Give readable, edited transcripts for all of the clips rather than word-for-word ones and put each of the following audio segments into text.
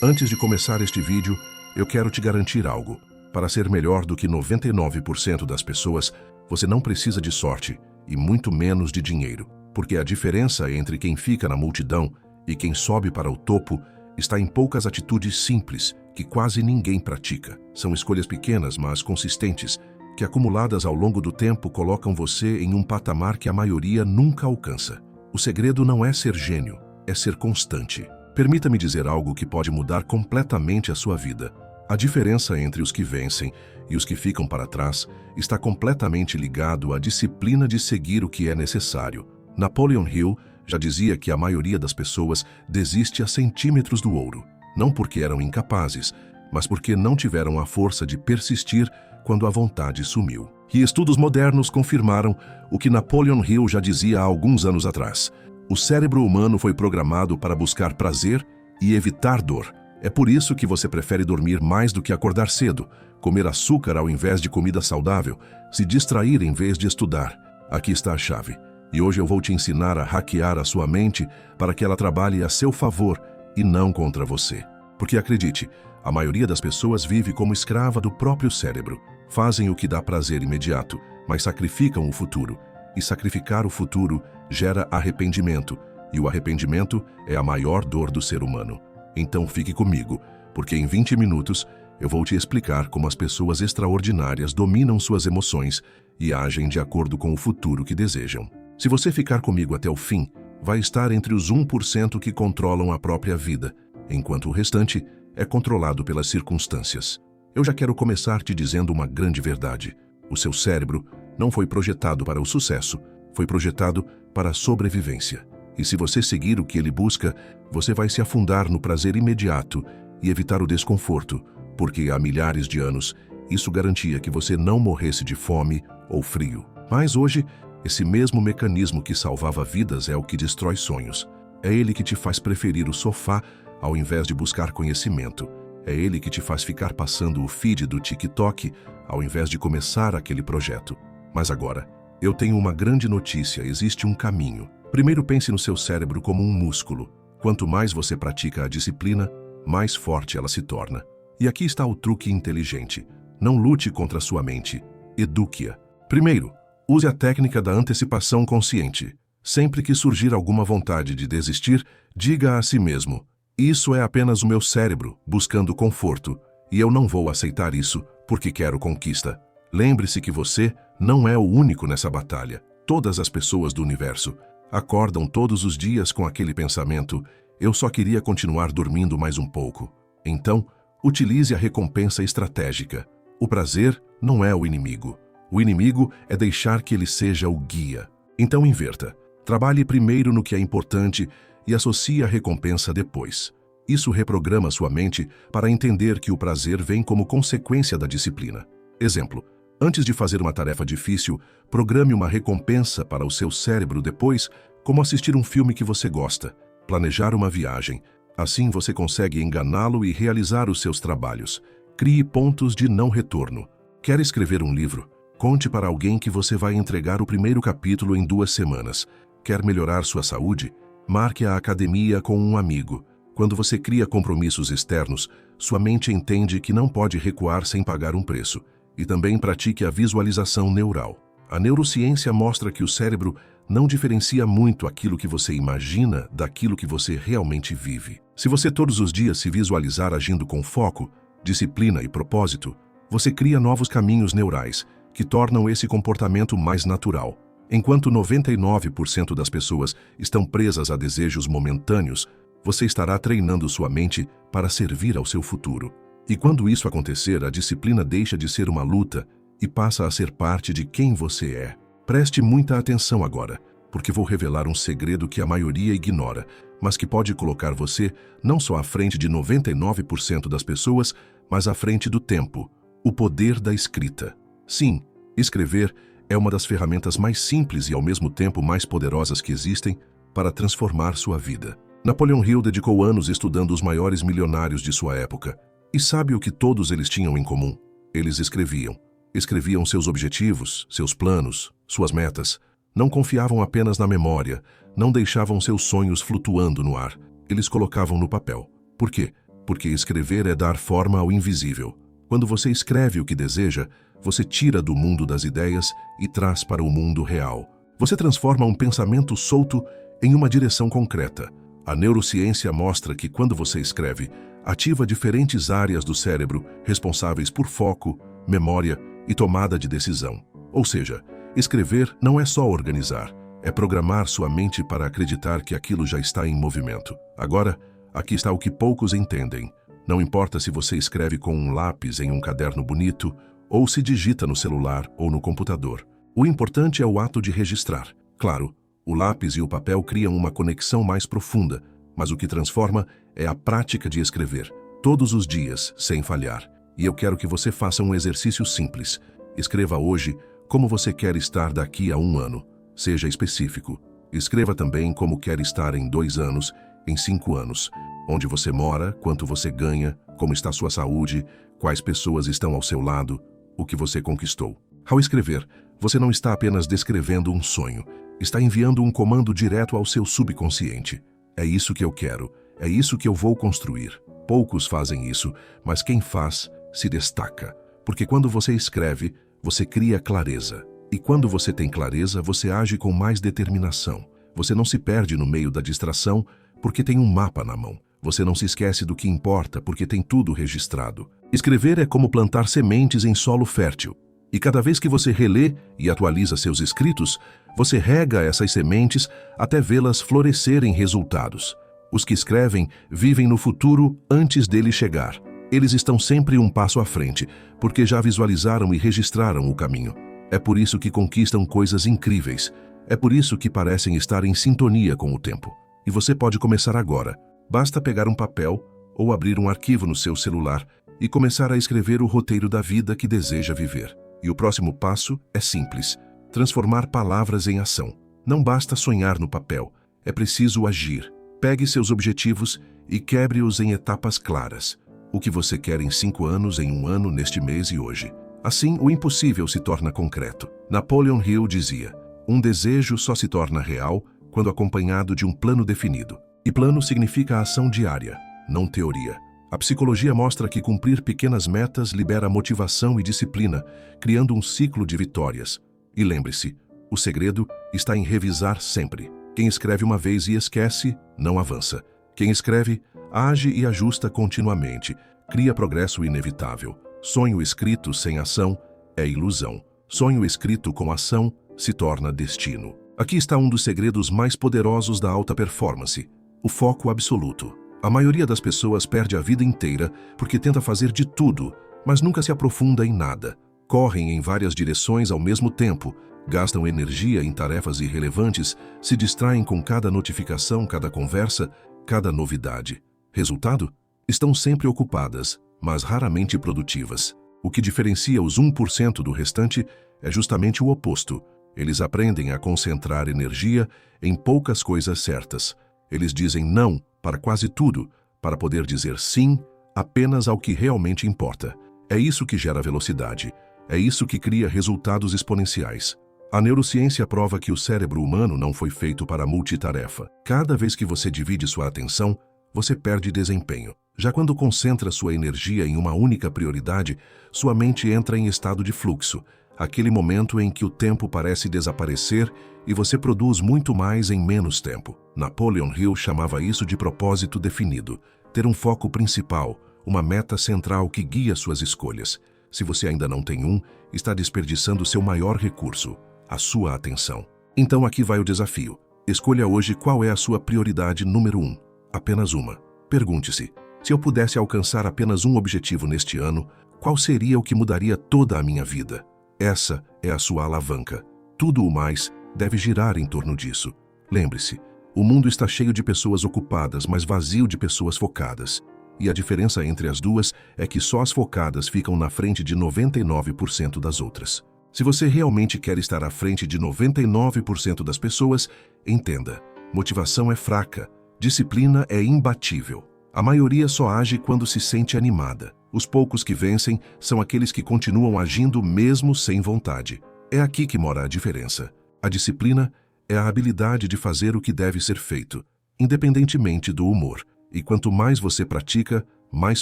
Antes de começar este vídeo, eu quero te garantir algo. Para ser melhor do que 99% das pessoas, você não precisa de sorte e muito menos de dinheiro, porque a diferença entre quem fica na multidão e quem sobe para o topo está em poucas atitudes simples que quase ninguém pratica. São escolhas pequenas, mas consistentes, que acumuladas ao longo do tempo colocam você em um patamar que a maioria nunca alcança. O segredo não é ser gênio, é ser constante. Permita-me dizer algo que pode mudar completamente a sua vida. A diferença entre os que vencem e os que ficam para trás está completamente ligado à disciplina de seguir o que é necessário. Napoleon Hill já dizia que a maioria das pessoas desiste a centímetros do ouro, não porque eram incapazes, mas porque não tiveram a força de persistir quando a vontade sumiu. E estudos modernos confirmaram o que Napoleon Hill já dizia há alguns anos atrás. O cérebro humano foi programado para buscar prazer e evitar dor. É por isso que você prefere dormir mais do que acordar cedo, comer açúcar ao invés de comida saudável, se distrair em vez de estudar. Aqui está a chave. E hoje eu vou te ensinar a hackear a sua mente para que ela trabalhe a seu favor e não contra você. Porque acredite, a maioria das pessoas vive como escrava do próprio cérebro. Fazem o que dá prazer imediato, mas sacrificam o futuro. E sacrificar o futuro gera arrependimento, e o arrependimento é a maior dor do ser humano. Então fique comigo, porque em 20 minutos eu vou te explicar como as pessoas extraordinárias dominam suas emoções e agem de acordo com o futuro que desejam. Se você ficar comigo até o fim, vai estar entre os 1% que controlam a própria vida, enquanto o restante é controlado pelas circunstâncias. Eu já quero começar te dizendo uma grande verdade. O seu cérebro não foi projetado para o sucesso, foi projetado para a sobrevivência. E se você seguir o que ele busca, você vai se afundar no prazer imediato e evitar o desconforto, porque há milhares de anos isso garantia que você não morresse de fome ou frio. Mas hoje, esse mesmo mecanismo que salvava vidas é o que destrói sonhos. É ele que te faz preferir o sofá ao invés de buscar conhecimento. É ele que te faz ficar passando o feed do TikTok ao invés de começar aquele projeto. Mas agora, eu tenho uma grande notícia, existe um caminho. Primeiro pense no seu cérebro como um músculo. Quanto mais você pratica a disciplina, mais forte ela se torna. E aqui está o truque inteligente. Não lute contra a sua mente, eduque-a. Primeiro, use a técnica da antecipação consciente. Sempre que surgir alguma vontade de desistir, diga a si mesmo: isso é apenas o meu cérebro buscando conforto, e eu não vou aceitar isso porque quero conquista. Lembre-se que você não é o único nessa batalha. Todas as pessoas do universo acordam todos os dias com aquele pensamento: eu só queria continuar dormindo mais um pouco. Então, utilize a recompensa estratégica. O prazer não é o inimigo. O inimigo é deixar que ele seja o guia. Então inverta. Trabalhe primeiro no que é importante e associe a recompensa depois. Isso reprograma sua mente para entender que o prazer vem como consequência da disciplina. Exemplo: antes de fazer uma tarefa difícil, programe uma recompensa para o seu cérebro depois, como assistir um filme que você gosta, planejar uma viagem. Assim você consegue enganá-lo e realizar os seus trabalhos. Crie pontos de não retorno. Quer escrever um livro? Conte para alguém que você vai entregar o primeiro capítulo em 2 semanas. Quer melhorar sua saúde? Marque a academia com um amigo. Quando você cria compromissos externos, sua mente entende que não pode recuar sem pagar um preço. E também pratique a visualização neural. A neurociência mostra que o cérebro não diferencia muito aquilo que você imagina daquilo que você realmente vive. Se você todos os dias se visualizar agindo com foco, disciplina e propósito, você cria novos caminhos neurais que tornam esse comportamento mais natural. Enquanto 99% das pessoas estão presas a desejos momentâneos, você estará treinando sua mente para servir ao seu futuro. E quando isso acontecer, a disciplina deixa de ser uma luta e passa a ser parte de quem você é. Preste muita atenção agora, porque vou revelar um segredo que a maioria ignora, mas que pode colocar você não só à frente de 99% das pessoas, mas à frente do tempo: o poder da escrita. Sim, escrever é uma das ferramentas mais simples e ao mesmo tempo mais poderosas que existem para transformar sua vida. Napoleon Hill dedicou anos estudando os maiores milionários de sua época. E sabe o que todos eles tinham em comum? Eles escreviam. Escreviam seus objetivos, seus planos, suas metas. Não confiavam apenas na memória, não deixavam seus sonhos flutuando no ar. Eles colocavam no papel. Por quê? porque escrever é dar forma ao invisível. Quando você escreve o que deseja, você tira do mundo das ideias e traz para o mundo real. Você transforma um pensamento solto em uma direção concreta. A neurociência mostra que quando você escreve, ativa diferentes áreas do cérebro responsáveis por foco, memória e tomada de decisão. Ou seja, escrever não é só organizar, é programar sua mente para acreditar que aquilo já está em movimento. Agora, aqui está o que poucos entendem. Não importa se você escreve com um lápis em um caderno bonito ou se digita no celular ou no computador. O importante é o ato de registrar. Claro, o lápis e o papel criam uma conexão mais profunda, mas o que transforma é a prática de escrever, todos os dias, sem falhar. E eu quero que você faça um exercício simples. Escreva hoje como você quer estar daqui a 1 ano. Seja específico. Escreva também como quer estar em 2 anos, em 5 anos. Onde você mora, quanto você ganha, como está sua saúde, quais pessoas estão ao seu lado, o que você conquistou. Ao escrever, você não está apenas descrevendo um sonho, está enviando um comando direto ao seu subconsciente. É isso que eu quero, é isso que eu vou construir. Poucos fazem isso, mas quem faz se destaca. Porque quando você escreve, você cria clareza. E quando você tem clareza, você age com mais determinação. Você não se perde no meio da distração porque tem um mapa na mão. Você não se esquece do que importa porque tem tudo registrado. Escrever é como plantar sementes em solo fértil. E cada vez que você relê e atualiza seus escritos, você rega essas sementes até vê-las florescer em resultados. Os que escrevem vivem no futuro antes dele chegar. Eles estão sempre um passo à frente, porque já visualizaram e registraram o caminho. É por isso que conquistam coisas incríveis. É por isso que parecem estar em sintonia com o tempo. E você pode começar agora. Basta pegar um papel ou abrir um arquivo no seu celular e começar a escrever o roteiro da vida que deseja viver. E o próximo passo é simples: transformar palavras em ação. Não basta sonhar no papel, é preciso agir. Pegue seus objetivos e quebre-os em etapas claras. O que você quer em 5 anos, em 1 ano, neste mês e hoje. Assim, o impossível se torna concreto. Napoleon Hill dizia: um desejo só se torna real quando acompanhado de um plano definido. E plano significa ação diária, não teoria. A psicologia mostra que cumprir pequenas metas libera motivação e disciplina, criando um ciclo de vitórias. E lembre-se, o segredo está em revisar sempre. Quem escreve uma vez e esquece, não avança. Quem escreve, age e ajusta continuamente, cria progresso inevitável. Sonho escrito sem ação é ilusão. Sonho escrito com ação se torna destino. Aqui está um dos segredos mais poderosos da alta performance: o foco absoluto. A maioria das pessoas perde a vida inteira porque tenta fazer de tudo, mas nunca se aprofunda em nada. Correm em várias direções ao mesmo tempo, gastam energia em tarefas irrelevantes, se distraem com cada notificação, cada conversa, cada novidade. Resultado? Estão sempre ocupadas, mas raramente produtivas. O que diferencia os 1% do restante é justamente o oposto. Eles aprendem a concentrar energia em poucas coisas certas. Eles dizem não para quase tudo, para poder dizer sim apenas ao que realmente importa. É isso que gera velocidade. É isso que cria resultados exponenciais. A neurociência prova que o cérebro humano não foi feito para multitarefa. Cada vez que você divide sua atenção, você perde desempenho. Já quando concentra sua energia em uma única prioridade, sua mente entra em estado de fluxo, aquele momento em que o tempo parece desaparecer e você produz muito mais em menos tempo. Napoleon Hill chamava isso de propósito definido, ter um foco principal, uma meta central que guia suas escolhas. Se você ainda não tem um, está desperdiçando seu maior recurso, a sua atenção. Então aqui vai o desafio. Escolha hoje qual é a sua prioridade número 1. Apenas uma. Pergunte-se: se eu pudesse alcançar apenas um objetivo neste ano, qual seria o que mudaria toda a minha vida? Essa é a sua alavanca. Tudo o mais deve girar em torno disso. Lembre-se, o mundo está cheio de pessoas ocupadas, mas vazio de pessoas focadas. E a diferença entre as duas é que só as focadas ficam na frente de 99% das outras. Se você realmente quer estar à frente de 99% das pessoas, entenda: motivação é fraca, disciplina é imbatível. A maioria só age quando se sente animada. Os poucos que vencem são aqueles que continuam agindo mesmo sem vontade. É aqui que mora a diferença. A disciplina é a habilidade de fazer o que deve ser feito, independentemente do humor. E quanto mais você pratica, mais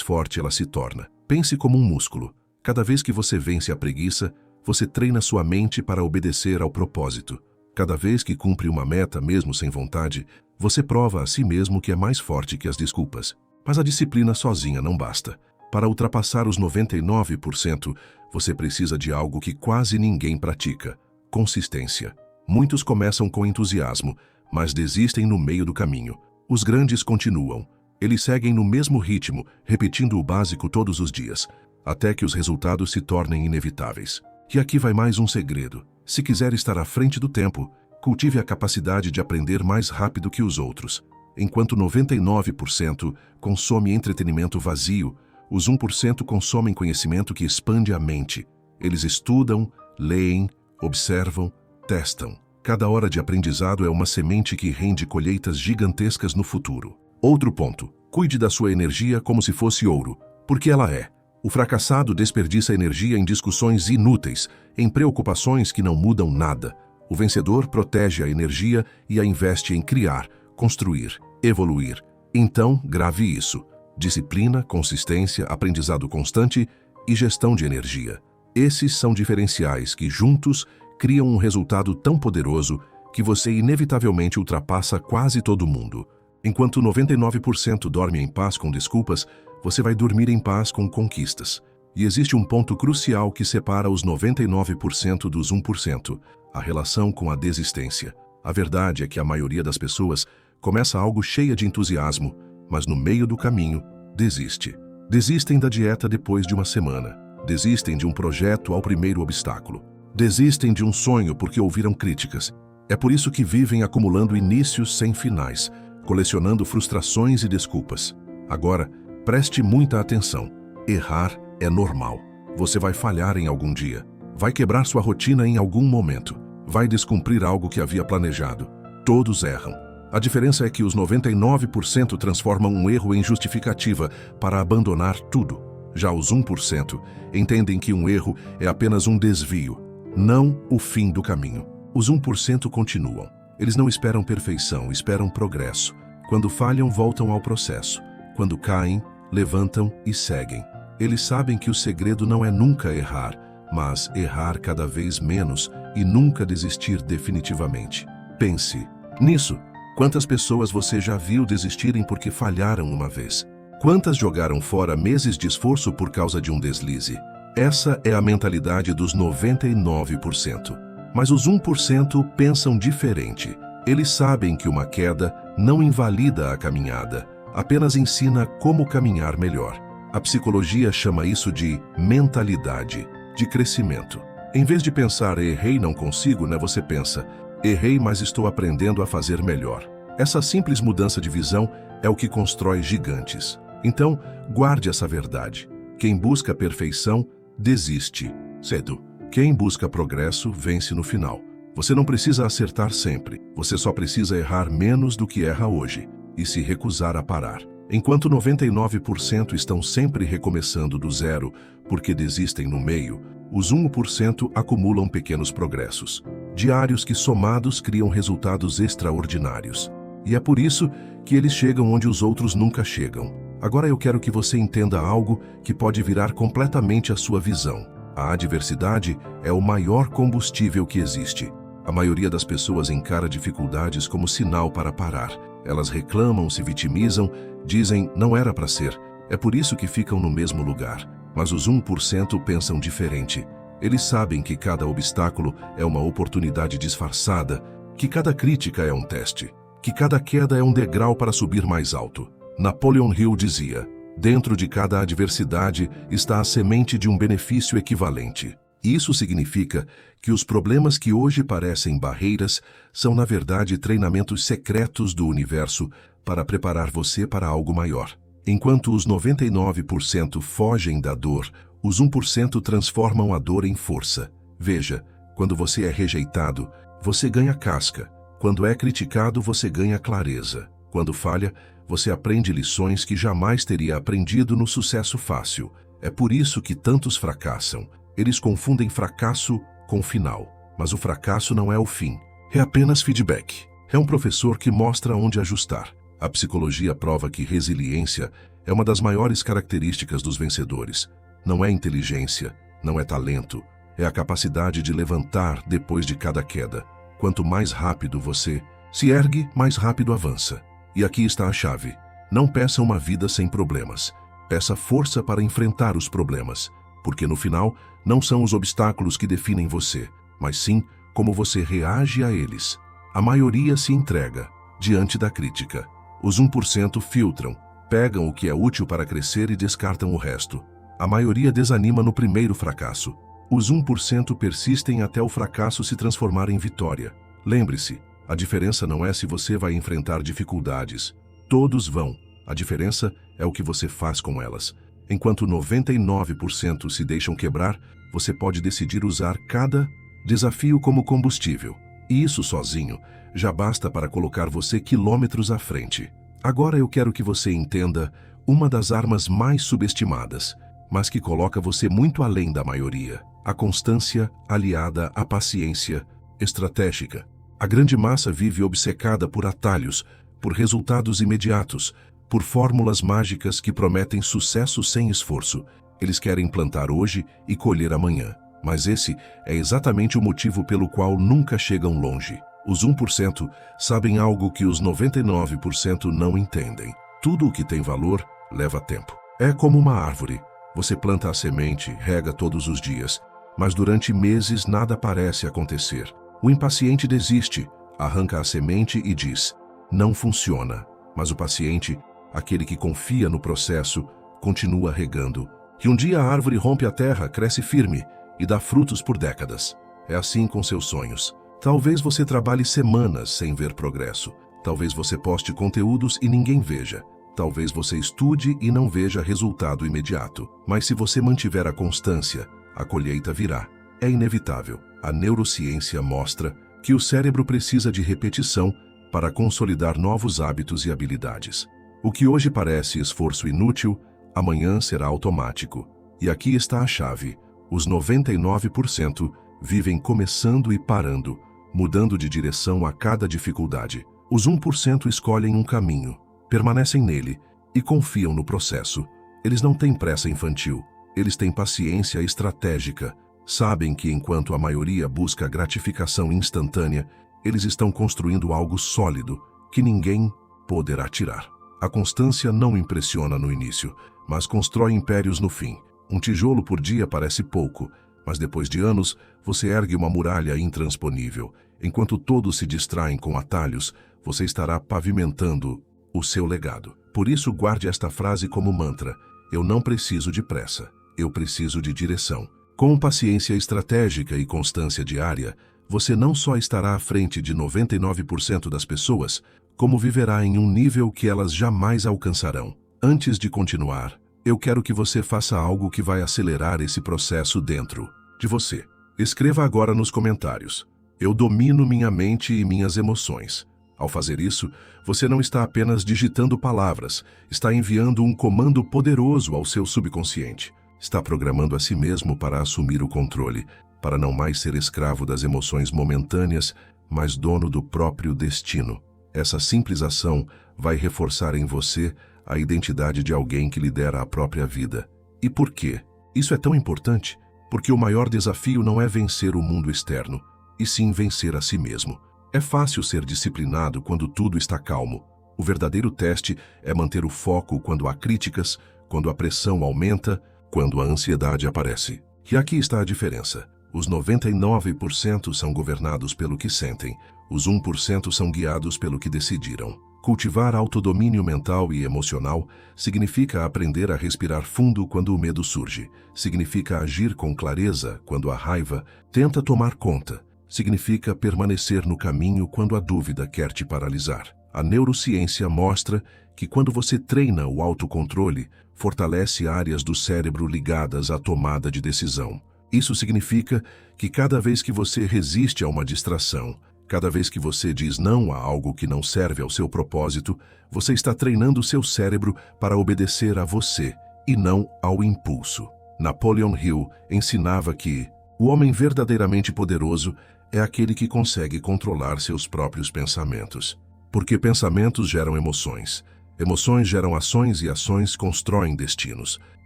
forte ela se torna. Pense como um músculo. Cada vez que você vence a preguiça, você treina sua mente para obedecer ao propósito. Cada vez que cumpre uma meta mesmo sem vontade, você prova a si mesmo que é mais forte que as desculpas. Mas a disciplina sozinha não basta. Para ultrapassar os 99%, você precisa de algo que quase ninguém pratica: consistência. Muitos começam com entusiasmo, mas desistem no meio do caminho. Os grandes continuam. Eles seguem no mesmo ritmo, repetindo o básico todos os dias, até que os resultados se tornem inevitáveis. E aqui vai mais um segredo. Se quiser estar à frente do tempo, cultive a capacidade de aprender mais rápido que os outros. Enquanto 99% consome entretenimento vazio, os 1% consomem conhecimento que expande a mente. Eles estudam, leem, observam, testam. Cada hora de aprendizado é uma semente que rende colheitas gigantescas no futuro. Outro ponto: cuide da sua energia como se fosse ouro, porque ela é. O fracassado desperdiça energia em discussões inúteis, em preocupações que não mudam nada. O vencedor protege a energia e a investe em criar, construir, evoluir. Então, grave isso: disciplina, consistência, aprendizado constante e gestão de energia. Esses são diferenciais que, juntos, criam um resultado tão poderoso que você inevitavelmente ultrapassa quase todo mundo. Enquanto 99% dorme em paz com desculpas, você vai dormir em paz com conquistas. E existe um ponto crucial que separa os 99% dos 1%, a relação com a desistência. A verdade é que a maioria das pessoas começa algo cheia de entusiasmo, mas no meio do caminho, desiste. Desistem da dieta depois de uma semana. Desistem de um projeto ao primeiro obstáculo. Desistem de um sonho porque ouviram críticas. É por isso que vivem acumulando inícios sem finais, colecionando frustrações e desculpas. Agora, preste muita atenção. Errar é normal. Você vai falhar em algum dia. Vai quebrar sua rotina em algum momento. Vai descumprir algo que havia planejado. Todos erram. A diferença é que os 99% transformam um erro em justificativa para abandonar tudo. Já os 1% entendem que um erro é apenas um desvio, não o fim do caminho. Os 1% continuam. Eles não esperam perfeição, esperam progresso. Quando falham, voltam ao processo. Quando caem, levantam e seguem. Eles sabem que o segredo não é nunca errar, mas errar cada vez menos e nunca desistir definitivamente. Pense nisso. Quantas pessoas você já viu desistirem porque falharam uma vez? Quantas jogaram fora meses de esforço por causa de um deslize? Essa é a mentalidade dos 99%. Mas os 1% pensam diferente. Eles sabem que uma queda não invalida a caminhada, apenas ensina como caminhar melhor. A psicologia chama isso de mentalidade, de crescimento. Em vez de pensar errei, não consigo, você pensa errei, mas estou aprendendo a fazer melhor. Essa simples mudança de visão é o que constrói gigantes. Então, guarde essa verdade. Quem busca perfeição, desiste cedo. Quem busca progresso, vence no final. Você não precisa acertar sempre. Você só precisa errar menos do que erra hoje e se recusar a parar. Enquanto 99% estão sempre recomeçando do zero porque desistem no meio, os 1% acumulam pequenos progressos, diários que somados criam resultados extraordinários. E é por isso que eles chegam onde os outros nunca chegam. Agora eu quero que você entenda algo que pode virar completamente a sua visão. A adversidade é o maior combustível que existe. A maioria das pessoas encara dificuldades como sinal para parar. Elas reclamam, se vitimizam, dizem não era para ser. É por isso que ficam no mesmo lugar. Mas os 1% pensam diferente. Eles sabem que cada obstáculo é uma oportunidade disfarçada, que cada crítica é um teste, que cada queda é um degrau para subir mais alto. Napoleon Hill dizia: dentro de cada adversidade está a semente de um benefício equivalente. Isso significa que os problemas que hoje parecem barreiras são, na verdade, treinamentos secretos do universo para preparar você para algo maior. Enquanto os 99% fogem da dor, os 1% transformam a dor em força. Veja, quando você é rejeitado, você ganha casca. Quando é criticado, você ganha clareza. Quando falha, você aprende lições que jamais teria aprendido no sucesso fácil. É por isso que tantos fracassam. Eles confundem fracasso com final. Mas o fracasso não é o fim. É apenas feedback. É um professor que mostra onde ajustar. A psicologia prova que resiliência é uma das maiores características dos vencedores. Não é inteligência, não é talento, é a capacidade de levantar depois de cada queda. Quanto mais rápido você se ergue, mais rápido avança. E aqui está a chave. Não peça uma vida sem problemas. Peça força para enfrentar os problemas, porque no final não são os obstáculos que definem você, mas sim como você reage a eles. A maioria se entrega diante da crítica. Os 1% filtram, pegam o que é útil para crescer e descartam o resto. A maioria desanima no primeiro fracasso. Os 1% persistem até o fracasso se transformar em vitória. Lembre-se, a diferença não é se você vai enfrentar dificuldades. Todos vão. A diferença é o que você faz com elas. Enquanto 99% se deixam quebrar, você pode decidir usar cada desafio como combustível. E isso sozinho já basta para colocar você quilômetros à frente. Agora eu quero que você entenda uma das armas mais subestimadas, mas que coloca você muito além da maioria. A constância aliada à paciência estratégica. A grande massa vive obcecada por atalhos, por resultados imediatos, por fórmulas mágicas que prometem sucesso sem esforço. Eles querem plantar hoje e colher amanhã. Mas esse é exatamente o motivo pelo qual nunca chegam longe. Os 1% sabem algo que os 99% não entendem. Tudo o que tem valor leva tempo. É como uma árvore. Você planta a semente, rega todos os dias, mas durante meses nada parece acontecer. O impaciente desiste, arranca a semente e diz: não funciona. Mas o paciente, aquele que confia no processo, continua regando. Que um dia a árvore rompe a terra, cresce firme e dá frutos por décadas. É assim com seus sonhos. Talvez você trabalhe semanas sem ver progresso. Talvez você poste conteúdos e ninguém veja. Talvez você estude e não veja resultado imediato. Mas se você mantiver a constância, a colheita virá. É inevitável. A neurociência mostra que o cérebro precisa de repetição para consolidar novos hábitos e habilidades. O que hoje parece esforço inútil, amanhã será automático. E aqui está a chave. Os 99% vivem começando e parando, mudando de direção a cada dificuldade. Os 1% escolhem um caminho, permanecem nele e confiam no processo. Eles não têm pressa infantil, eles têm paciência estratégica. Sabem que enquanto a maioria busca gratificação instantânea, eles estão construindo algo sólido que ninguém poderá tirar. A constância não impressiona no início, mas constrói impérios no fim. Um tijolo por dia parece pouco, mas depois de anos, você ergue uma muralha intransponível. Enquanto todos se distraem com atalhos, você estará pavimentando o seu legado. Por isso, guarde esta frase como mantra: eu não preciso de pressa, eu preciso de direção. Com paciência estratégica e constância diária, você não só estará à frente de 99% das pessoas, como viverá em um nível que elas jamais alcançarão. Antes de continuar, eu quero que você faça algo que vai acelerar esse processo dentro de você. Escreva agora nos comentários: eu domino minha mente e minhas emoções. Ao fazer isso, você não está apenas digitando palavras, está enviando um comando poderoso ao seu subconsciente. Está programando a si mesmo para assumir o controle, para não mais ser escravo das emoções momentâneas, mas dono do próprio destino. Essa simples ação vai reforçar em você a identidade de alguém que lidera a própria vida. E por quê? Isso é tão importante? Porque o maior desafio não é vencer o mundo externo, e sim vencer a si mesmo. É fácil ser disciplinado quando tudo está calmo. O verdadeiro teste é manter o foco quando há críticas, quando a pressão aumenta, quando a ansiedade aparece. E aqui está a diferença. Os 99% são governados pelo que sentem, os 1% são guiados pelo que decidiram. Cultivar autodomínio mental e emocional significa aprender a respirar fundo quando o medo surge, significa agir com clareza quando a raiva tenta tomar conta, significa permanecer no caminho quando a dúvida quer te paralisar. A neurociência mostra que quando você treina o autocontrole, fortalece áreas do cérebro ligadas à tomada de decisão. Isso significa que cada vez que você resiste a uma distração, cada vez que você diz não a algo que não serve ao seu propósito, você está treinando seu cérebro para obedecer a você e não ao impulso. Napoleon Hill ensinava que o homem verdadeiramente poderoso é aquele que consegue controlar seus próprios pensamentos. Porque pensamentos geram emoções. Emoções geram ações e ações constroem destinos.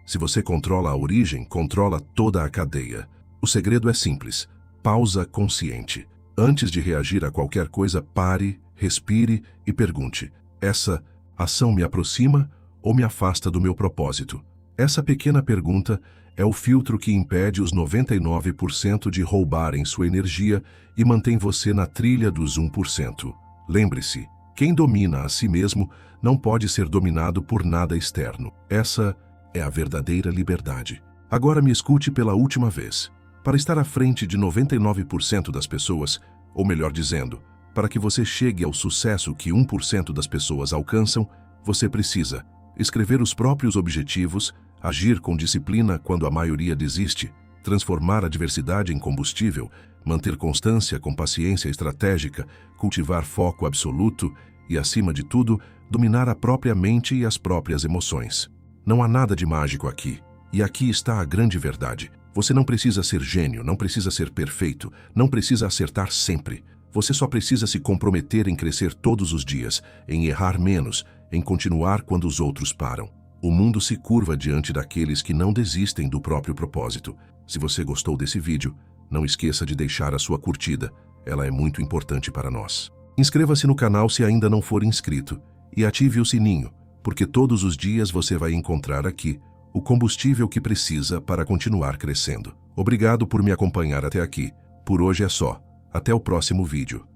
Se você controla a origem, controla toda a cadeia. O segredo é simples. Pausa consciente. Antes de reagir a qualquer coisa, pare, respire e pergunte: essa ação me aproxima ou me afasta do meu propósito? Essa pequena pergunta é o filtro que impede os 99% de roubarem sua energia e mantém você na trilha dos 1%. Lembre-se, quem domina a si mesmo não pode ser dominado por nada externo. Essa é a verdadeira liberdade. Agora me escute pela última vez. Para estar à frente de 99% das pessoas, ou melhor dizendo, para que você chegue ao sucesso que 1% das pessoas alcançam, você precisa escrever os próprios objetivos, agir com disciplina quando a maioria desiste, transformar a adversidade em combustível, manter constância com paciência estratégica, cultivar foco absoluto e, acima de tudo, dominar a própria mente e as próprias emoções. Não há nada de mágico aqui. E aqui está a grande verdade. Você não precisa ser gênio, não precisa ser perfeito, não precisa acertar sempre. Você só precisa se comprometer em crescer todos os dias, em errar menos, em continuar quando os outros param. O mundo se curva diante daqueles que não desistem do próprio propósito. Se você gostou desse vídeo, não esqueça de deixar a sua curtida. Ela é muito importante para nós. Inscreva-se no canal se ainda não for inscrito e ative o sininho, porque todos os dias você vai encontrar aqui o combustível que precisa para continuar crescendo. Obrigado por me acompanhar até aqui. Por hoje é só. Até o próximo vídeo.